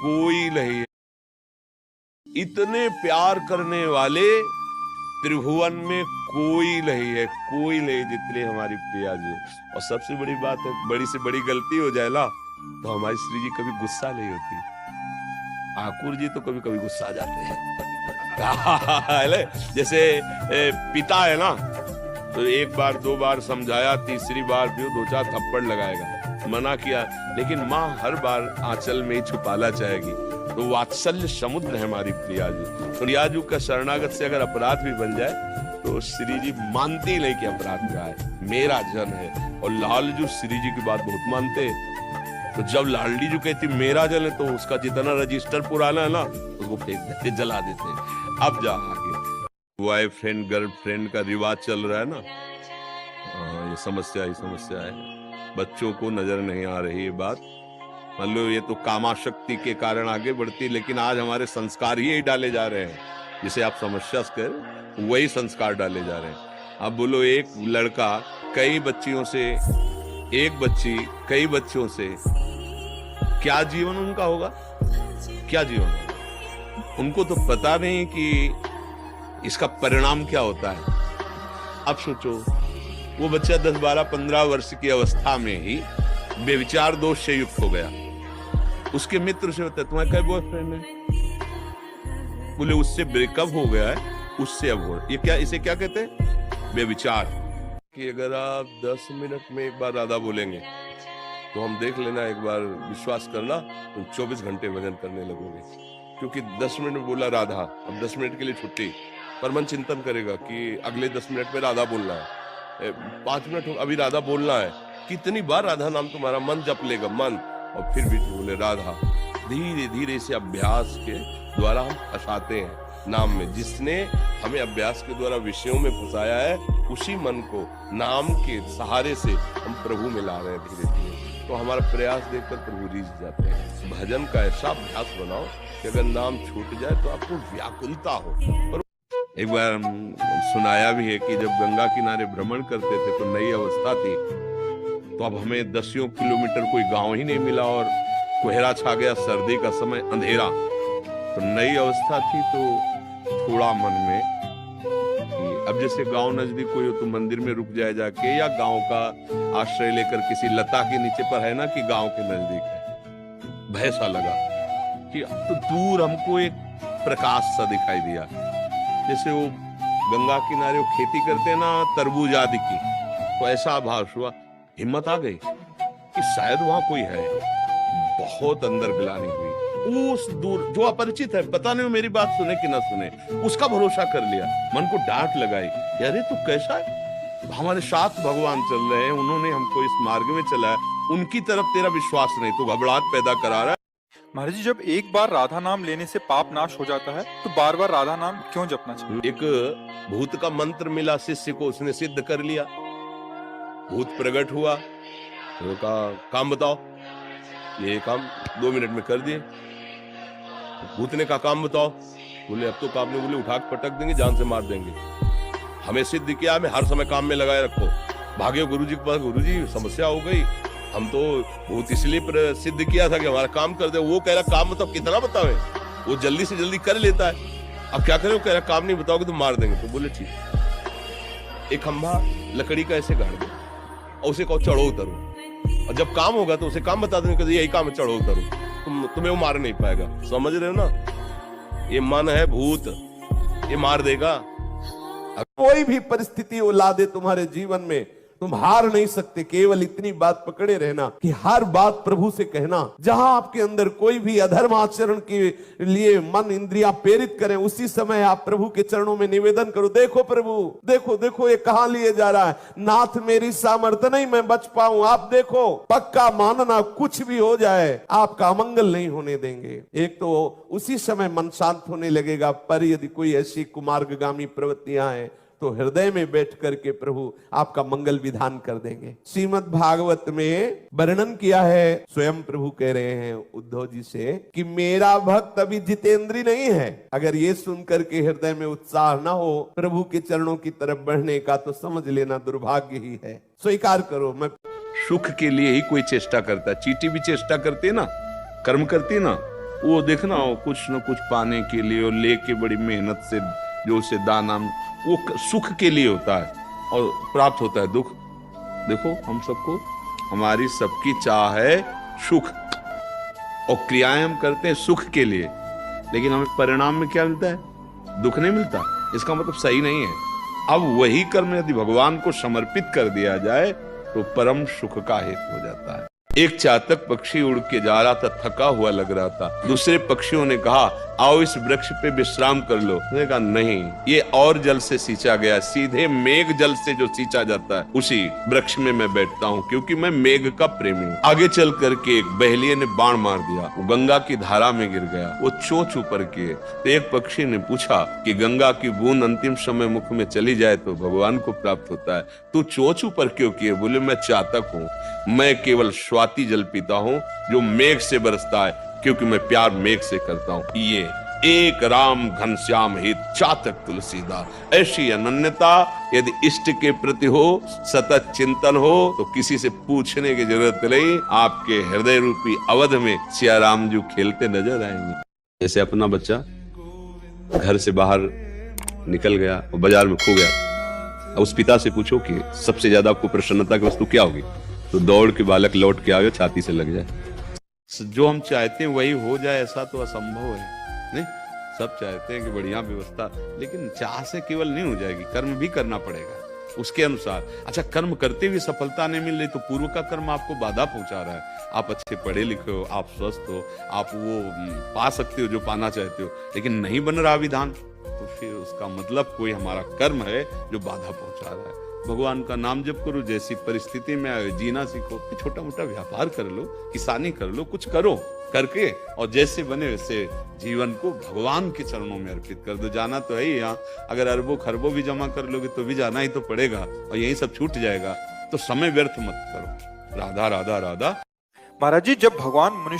कोई नहीं है। इतने प्यार करने वाले त्रिभुवन में कोई नहीं है, कोई नहीं जितने हमारी प्रिया जी। और सबसे बड़ी बात है, बड़ी से बड़ी गलती हो जाए ना तो हमारी श्री जी कभी गुस्सा नहीं होती। ठाकुर जी तो कभी कभी गुस्सा आ जाते हैं। जैसे पिता है ना, तो एक बार दो बार समझाया, तीसरी बार भी दो चार थप्पड़ लगाएगा, मना किया, लेकिन माँ हर बार आंचल में ही छुपाना चाहेगी। तो वात्सल्य समुद्र है हमारी प्रिया जी। प्रिया जी का शरणागत से अगर अपराध भी बन जाए तो श्री जी मानती नहीं कि अपराध हुआ है, मेरा जन है। और लाल जी श्री जी की बात बहुत मानते हैं। तो जब लाडली जी कहती मेरा जल है, तो उसका जितना रजिस्टर पुराना है ना उसको फेंक देते, जला देते। अब जा आगे बॉयफ्रेंड गर्लफ्रेंड का रिवाज चल रहा है ना, ये समस्या ही समस्या है। बच्चों को नजर नहीं आ रही ये बात। मान लो ये तो कामाशक्ति के कारण आगे बढ़ती, लेकिन आज हमारे संस्कार ही डाले जा रहे हैं, जिसे आप समस्या कर वही संस्कार डाले जा रहे हैं। अब बोलो एक लड़का कई बच्चियों से, एक बच्ची कई बच्चों से, क्या जीवन उनका होगा, क्या जीवन होगा? उनको तो पता नहीं कि इसका परिणाम क्या होता है। अब सोचो वो बच्चा 10, 12, 15 वर्ष की अवस्था में ही बेविचार दोष से युक्त हो गया। उसके मित्र से होता है तुम्हारा क्या बॉयफ्रेंड है, बोले उससे ब्रेकअप हो गया है, उससे अब हो। ये क्या, इसे क्या कहते हैं? बेविचार। कि अगर आप 10 मिनट में एक बार राधा बोलेंगे तो हम देख लेना, एक बार विश्वास करना, तुम 24 घंटे भजन करने लगोगे। क्योंकि 10 मिनट में बोला राधा, अब 10 मिनट के लिए छुट्टी, पर मन चिंतन करेगा कि अगले 10 मिनट में राधा बोलना है, 5 मिनट अभी राधा बोलना है, कितनी बार राधा नाम तुम्हारा मन जप लेगा मन, और फिर भी बोले राधा। धीरे धीरे से अभ्यास के द्वारा हम फंसाते हैं नाम में। जिसने हमें अभ्यास के द्वारा विषयों में फंसाया है, उसी मन को नाम के सहारे से हम प्रभु में ला रहे हैं धीरे धीरे। तो हमारा प्रयास देखकर प्रभु रीझ जाते हैं। भजन का ऐसा अभ्यास बनाओ कि अगर नाम छूट जाए तो आपको व्याकुलता हो। और एक बार सुनाया भी है कि जब गंगा किनारे भ्रमण करते थे तो नई अवस्था थी, तो अब हमें 10 किलोमीटर कोई गांव ही नहीं मिला और कोहरा छा गया, सर्दी का समय, अंधेरा। तो नई अवस्था थी तो थोड़ा मन में कि अब जैसे गांव नजदीक कोई हो तो मंदिर में रुक जाए जाके, या गांव का आश्रय लेकर किसी लता के नीचे पर है ना कि गांव के नजदीक है। भय सा लगा कि अब तो दूर हमको एक प्रकाश सा दिखाई दिया, जैसे वो गंगा किनारे वो खेती करते ना तरबूज आदि की, तो ऐसा आभास हुआ। हिम्मत आ गई कि शायद वहां कोई है। बहुत अंदर गिलानी हुई। उस दूर जो अपरिचित है, पता नहीं मेरी बात सुने कि ना सुने, उसका भरोसा कर लिया। मन को डांट लगाई, अरे तू कैसा है, हमारे साथ भगवान चल रहे हैं, उन्होंने हमको इस मार्ग में चलाया, उनकी तरफ तेरा विश्वास नहीं, तो घबराहट पैदा करा रहा है। महाराज जी, जब एक बार राधा नाम लेने से पाप नाश हो जाता है तो बार बार राधा नाम क्यों जपना चाहिए? एक भूत का मंत्र मिला शिष्य को, उसने सिद्ध कर लिया। भूत प्रकट हुआ, तो कहा काम बताओ। ये काम 2 मिनट में कर दिए। भूत ने कहा काम बताओ। बोले अब तो काम नहीं, बोले उठा के पटक देंगे, जान से मार देंगे। हमें सिद्ध किया, हमें हर समय काम में लगाए रखो। भागे गुरुजी के पास, गुरुजी समस्या हो गई, हम तो भूत इसलिए सिद्ध किया था कि हमारा काम कर दे। वो कह रहा काम बताओ, कितना बतावे, वो जल्दी से जल्दी कर लेता है। अब क्या करें, वो कह रहा काम नहीं बताओगे तो मार देंगे। तो बोले ठीक। एक खंभा लकड़ी का ऐसे गाड़ दो और उसे कहो चढ़ो उतरो, और जब काम होगा तो उसे काम बता देंगे, यही काम है चढ़ो उतरो, तुम्हें वो मार नहीं पाएगा। समझ रहे हो ना, ये मन है भूत, ये मार देगा। कोई भी परिस्थिति वो ला दे तुम्हारे जीवन में, तुम हार नहीं सकते। केवल इतनी बात पकड़े रहना कि हर बात प्रभु से कहना। जहां आपके अंदर कोई भी अधर्म आचरण के लिए मन इंद्रियां प्रेरित करें, उसी समय आप प्रभु के चरणों में निवेदन करो, देखो प्रभु, देखो देखो ये कहां लिए जा रहा है, नाथ मेरी सामर्थ्य नहीं मैं बच पाऊं, आप देखो। पक्का मानना, कुछ भी हो जाए आपका अमंगल नहीं होने देंगे। एक तो उसी समय मन शांत होने लगेगा, पर यदि कोई ऐसी कुमार्गगामी प्रवृत्तियां हैं तो हृदय में बैठ करके प्रभु आपका मंगल विधान कर देंगे। श्रीमद् भागवत में वर्णन किया है, स्वयं प्रभु कह रहे हैं उद्धव जी से कि मेरा भक्त अभी जितेंद्री नहीं है। अगर ये सुनकर के हृदय में उत्साह ना हो प्रभु के चरणों की तरफ बढ़ने का, तो समझ लेना दुर्भाग्य ही है। स्वीकार करो। मैं सुख के लिए ही कोई चेष्टा करता है, चींटी भी चेष्टा करती है ना, कर्म करती है ना, वो देखना हो कुछ न कुछ पाने के लिए और लेके बड़ी मेहनत से जो उसे दाना वो सुख के लिए होता है और प्राप्त होता है दुख। देखो हम सबको हमारी सबकी चाह है सुख और क्रियाएं हम करते हैं सुख के लिए, लेकिन हमें परिणाम में क्या मिलता है? दुख नहीं मिलता। इसका मतलब सही नहीं है। अब वही कर्म यदि भगवान को समर्पित कर दिया जाए तो परम सुख का हेतु हो जाता है। एक चातक पक्षी उड़ के जा रहा था, थका हुआ लग रहा था। दूसरे पक्षियों ने कहा आओ इस वृक्ष पे विश्राम कर लो। उसने कहा नहीं, ये और जल से सींचा गया, सीधे मेघ जल से जो सींचा जाता है उसी वृक्ष में मैं बैठता हूँ, क्योंकि मैं मेघ का प्रेमी हूँ। आगे चल करके एक बहेलिये ने बाण मार दिया, वो गंगा की धारा में गिर गया। वो चोंच ऊपर किए तो एक पक्षी ने पूछा कि गंगा की बूंद अंतिम समय मुख में चली जाए तो भगवान को प्राप्त होता है, तू चोंच ऊपर क्यों किए? बोले मैं चातक हूँ, मैं केवल स्वाति जल पीता हूँ जो मेघ से बरसता है, क्योंकि मैं प्यार मेघ से करता हूँ। ये एक राम घनश्याम हित चातक तुलसीदास। ऐसी अनन्यता यदि इष्ट के प्रति हो, सतत चिंतन हो, तो किसी से पूछने की जरूरत नहीं, आपके हृदय रूपी अवध में सिया राम जी खेलते नजर आएंगे। जैसे अपना बच्चा घर से बाहर निकल गया और बाजार में खो गया, अब उस पिता से पूछो कि सबसे ज्यादा आपको प्रसन्नता की वस्तु क्या होगी, तो दौड़ के बालक लौट के आगे छाती से लग जाए। जो हम चाहते हैं वही हो जाए ऐसा तो असंभव है। नहीं, सब चाहते हैं कि बढ़िया व्यवस्था, लेकिन चाह से केवल नहीं हो जाएगी, कर्म भी करना पड़ेगा उसके अनुसार। अच्छा, कर्म करते हुए सफलता नहीं मिल रही तो पूर्व का कर्म आपको बाधा पहुंचा रहा है। आप अच्छे पढ़े लिखे हो, आप स्वस्थ हो, आप वो पा सकते हो जो पाना चाहते हो, लेकिन नहीं बन रहा विधान, तो फिर उसका मतलब कोई हमारा कर्म है जो बाधा पहुंचा रहा है। भगवान का नाम जप करो, जैसी परिस्थिति में आए जीना सीखो, छोटा मोटा व्यापार कर लो, किसानी कर लो, कुछ करो, करके और जैसे बने वैसे जीवन को भगवान के चरणों में अर्पित कर दो। जाना तो है ही यहाँ, अगर अरबों खरबों भी जमा कर लोगे तो भी जाना ही तो पड़ेगा और यही सब छूट जाएगा, तो समय व्यर्थ मत करो। राधा राधा राधा। महाराज जी, जब भगवान मनुष्य